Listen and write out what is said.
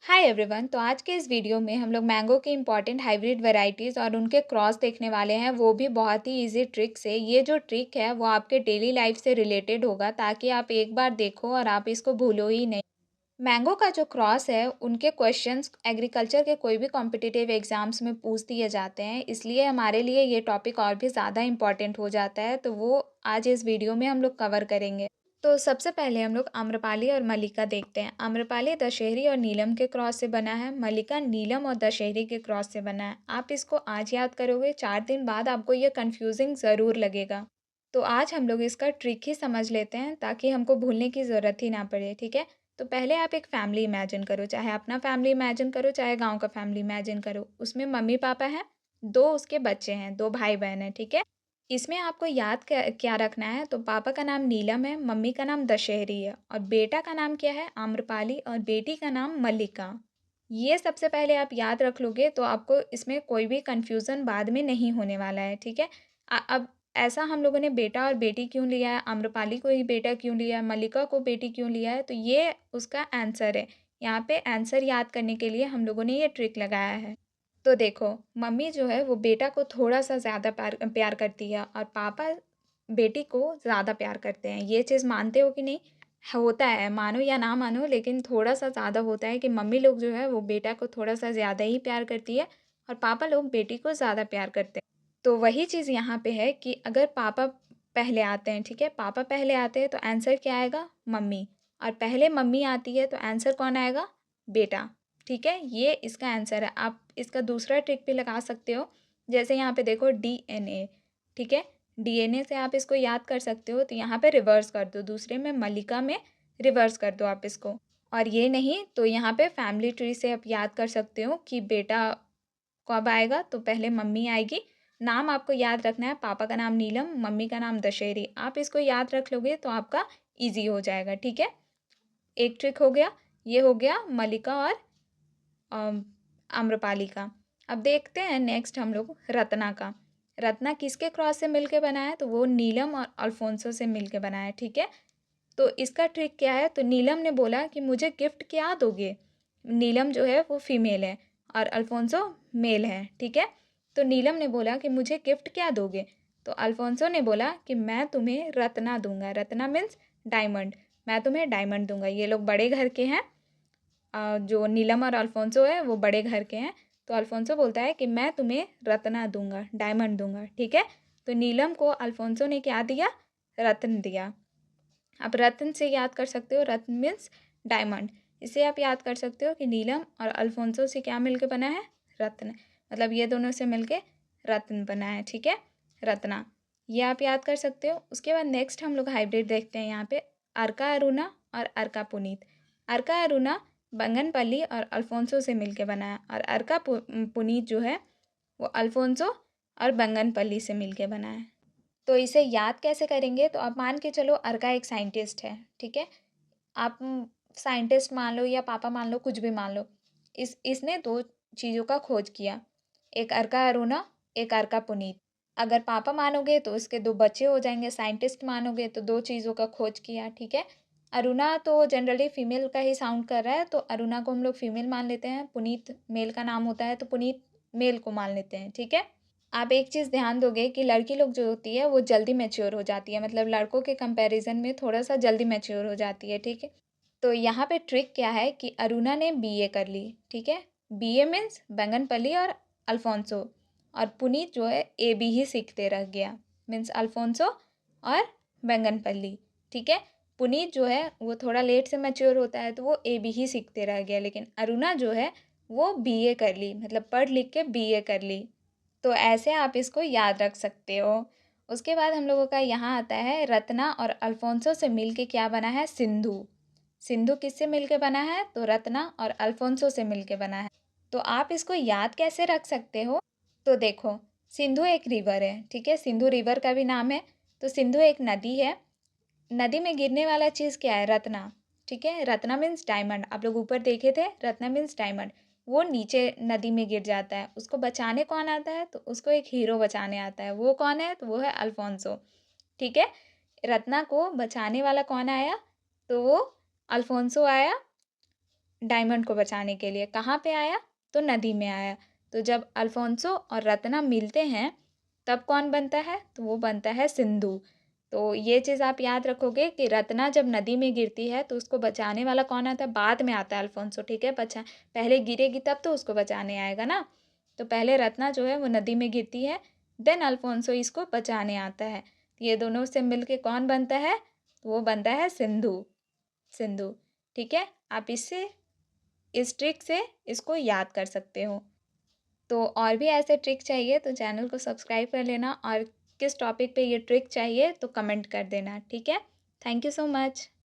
Hi everyone. तो आज के इस वीडियो में हम लोग मैंगो के इम्पॉर्टेंट हाइब्रिड वैरायटीज़ और उनके क्रॉस देखने वाले हैं, वो भी बहुत ही इजी ट्रिक से। ये जो ट्रिक है वो आपके डेली लाइफ से रिलेटेड होगा, ताकि आप एक बार देखो और आप इसको भूलो ही नहीं। मैंगो का जो क्रॉस है, उनके क्वेश्चंस एग्रीकल्चर के कोई भी कॉम्पिटिटिव एग्जाम्स में पूछ दिए जाते हैं, इसलिए हमारे लिए ये टॉपिक और भी ज़्यादा इम्पॉर्टेंट हो जाता है। तो वो आज इस वीडियो में हम लोग कवर करेंगे। तो सबसे पहले हम लोग आम्रपाली और मल्लिका देखते हैं। आम्रपाली दशहरी और नीलम के क्रॉस से बना है, मल्लिका नीलम और दशहरी के क्रॉस से बना है। आप इसको आज याद करोगे, 4 दिन बाद आपको ये कंफ्यूजिंग ज़रूर लगेगा। तो आज हम लोग इसका ट्रिक ही समझ लेते हैं, ताकि हमको भूलने की ज़रूरत ही ना पड़े। ठीक है, तो पहले आप एक फैमिली इमेजिन करो, चाहे अपना फैमिली इमेजिन करो, चाहे गाँव का फैमिली इमेजिन करो। उसमें मम्मी पापा हैं, दो उसके बच्चे हैं, दो भाई बहन हैं। ठीक है, इसमें आपको याद क्या क्या रखना है, तो पापा का नाम नीलम है, मम्मी का नाम दशहरी है, और बेटा का नाम क्या है, आम्रपाली, और बेटी का नाम मल्लिका। ये सबसे पहले आप याद रख लोगे तो आपको इसमें कोई भी कंफ्यूजन बाद में नहीं होने वाला है। ठीक है, अब ऐसा हम लोगों ने बेटा और बेटी क्यों लिया है, आम्रपाली को ही बेटा क्यों लिया है, मल्लिका को बेटी क्यों लिया है, तो ये उसका आंसर है। यहाँ पे आंसर याद करने के लिए हम लोगों ने ये ट्रिक लगाया है। तो देखो, मम्मी जो है वो बेटा को थोड़ा-सा ज़्यादा प्यार प्यार करती है, और पापा बेटी को ज़्यादा प्यार करते हैं। ये चीज़ मानते हो कि नहीं? होता है, मानो या ना मानो, लेकिन थोड़ा-सा ज़्यादा होता है कि मम्मी लोग जो है वो बेटा को थोड़ा-सा ज़्यादा ही प्यार करती है, और पापा लोग बेटी को ज़्यादा प्यार करते हैं। तो वही चीज़ यहाँ पे है कि अगर पापा पहले आते हैं, ठीक है? पापा पहले आते हैं तो आंसर क्या आएगा? मम्मी। और पहले मम्मी आती है तो आंसर कौन आएगा? बेटा। ठीक है, ये इसका आंसर है। आप इसका दूसरा ट्रिक भी लगा सकते हो, जैसे यहाँ पे देखो डीएनए। ठीक है, डीएनए से आप इसको याद कर सकते हो, तो यहाँ पे रिवर्स कर दो, दूसरे में मल्लिका में रिवर्स कर दो आप इसको। और ये नहीं तो यहाँ पे फैमिली ट्री से आप याद कर सकते हो कि बेटा कब आएगा, तो पहले मम्मी आएगी। नाम आपको याद रखना है, पापा का नाम नीलम, मम्मी का नाम दशहरी। आप इसको याद रख लोगे तो आपका ईजी हो जाएगा। ठीक है, एक ट्रिक हो गया, ये हो गया मल्लिका और अम, आम्रपाली का। अब देखते हैं नेक्स्ट हम लोग रत्ना का। रत्ना किसके क्रॉस से मिलके बना है, तो वो नीलम और अल्फोंसो से मिलके बना है। ठीक है, तो इसका ट्रिक क्या है, तो नीलम ने बोला कि मुझे गिफ्ट क्या दोगे। नीलम जो है वो फीमेल है और अल्फोंसो मेल है। ठीक है, तो नीलम ने बोला कि मुझे गिफ्ट क्या दोगे, तो अल्फोंसो ने बोला कि मैं तुम्हें रत्ना दूंगा। रत्ना मीन्स डायमंड, मैं तुम्हें डायमंड दूंगा। ये लोग बड़े घर के हैं, जो नीलम और अल्फोंसो है वो बड़े घर के हैं। तो अल्फोंसो बोलता है कि मैं तुम्हें रत्ना दूंगा, डायमंड दूंगा। ठीक है, तो नीलम को अल्फोंसो ने क्या दिया? रत्न दिया। आप रत्न से याद कर सकते हो, रत्न मीन्स डायमंड। इसे आप याद कर सकते हो कि नीलम और अल्फोंसो से क्या मिलके बना है? रत्न। मतलब ये दोनों से मिलके रत्न बना है। ठीक है, रत्ना, ये आप याद कर सकते हो। उसके बाद नेक्स्ट हम लोग हाइब्रिड देखते हैं यहाँ पे, अर्का अरुणा और अर्का पुनीत। अर्का अरुणा बंगनपल्ली और अल्फोंसो से मिलके बना है, और अर्का पुनीत जो है वो अल्फोंसो और बंगनपल्ली से मिलके बना है। तो इसे याद कैसे करेंगे, तो आप मान के चलो अर्का एक साइंटिस्ट है। ठीक है, आप साइंटिस्ट मान लो या पापा मान लो, कुछ भी मान लो। इसने दो चीज़ों का खोज किया, एक अर्का अरुणा, एक अर्का पुनीत। अगर पापा मानोगे तो इसके दो बच्चे हो जाएंगे, साइंटिस्ट मानोगे तो दो चीज़ों का खोज किया। ठीक है, अरुणा तो जनरली फीमेल का ही साउंड कर रहा है, तो अरुणा को हम लोग फीमेल मान लेते हैं। पुनीत मेल का नाम होता है, तो पुनीत मेल को मान लेते हैं। ठीक है, आप एक चीज़ ध्यान दोगे कि लड़की लोग जो होती है वो जल्दी मैच्योर हो जाती है, मतलब लड़कों के कंपैरिजन में थोड़ा सा जल्दी मैच्योर हो जाती है। ठीक है, तो यहाँ पे ट्रिक क्या है कि अरुणा ने बीए कर ली। ठीक है, बीए मीन्स बैंगनपल्ली और अल्फोंसो, और पुनीत जो है ए बी ही सीखते रह गया, मीन्स अल्फोंसो और बैंगनपल्ली। ठीक है, पुनीत जो है वो थोड़ा लेट से मैच्योर होता है, तो वो ए बी ही सीखते रह गया, लेकिन अरुणा जो है वो बीए कर ली, मतलब पढ़ लिख के बीए कर ली। तो ऐसे आप इसको याद रख सकते हो। उसके बाद हम लोगों का यहाँ आता है रत्ना और अल्फोंसो से मिलके क्या बना है? सिंधु। सिंधु किससे मिलके बना है? तो रत्ना और अल्फोंसो से मिलके बना है। तो आप इसको याद कैसे रख सकते हो? तो देखो, सिंधु एक रिवर है। ठीक है, सिंधु रिवर का भी नाम है। तो सिंधु एक नदी है, नदी में गिरने वाला चीज़ क्या है? रत्ना। ठीक है, रत्ना मीन्स डायमंड। आप लोग ऊपर देखे थे, रत्ना मीन्स डायमंड। वो नीचे नदी में गिर जाता है, उसको बचाने कौन आता है? तो उसको एक हीरो बचाने आता है। वो कौन है? तो वो है अल्फोंसो। ठीक है, रत्ना को बचाने वाला कौन आया? तो वो अल्फोंसो आया, डायमंड को बचाने के लिए। कहाँ पे आया? तो नदी में आया। तो जब अल्फोंसो और रत्ना मिलते हैं तब कौन बनता है? तो वो बनता है सिंधु। तो ये चीज़ आप याद रखोगे कि रत्ना जब नदी में गिरती है तो उसको बचाने वाला कौन आता है? बाद में आता है अल्फोंसो, ठीक है? पहले गिरेगी तब तो उसको बचाने आएगा ना। तो पहले रत्ना जो है वो नदी में गिरती है, देन अल्फोंसो इसको बचाने आता है। ये दोनों से मिलके कौन बनता है? वो बनता है सिंधु। सिंधु, ठीक है? आप इस ट्रिक से इसको याद कर सकते हो। तो और भी ऐसे ट्रिक चाहिए तो चैनल को सब्सक्राइब कर लेना, और किस टॉपिक पे ये ट्रिक चाहिए तो कमेंट कर देना, ठीक है? Thank you so much.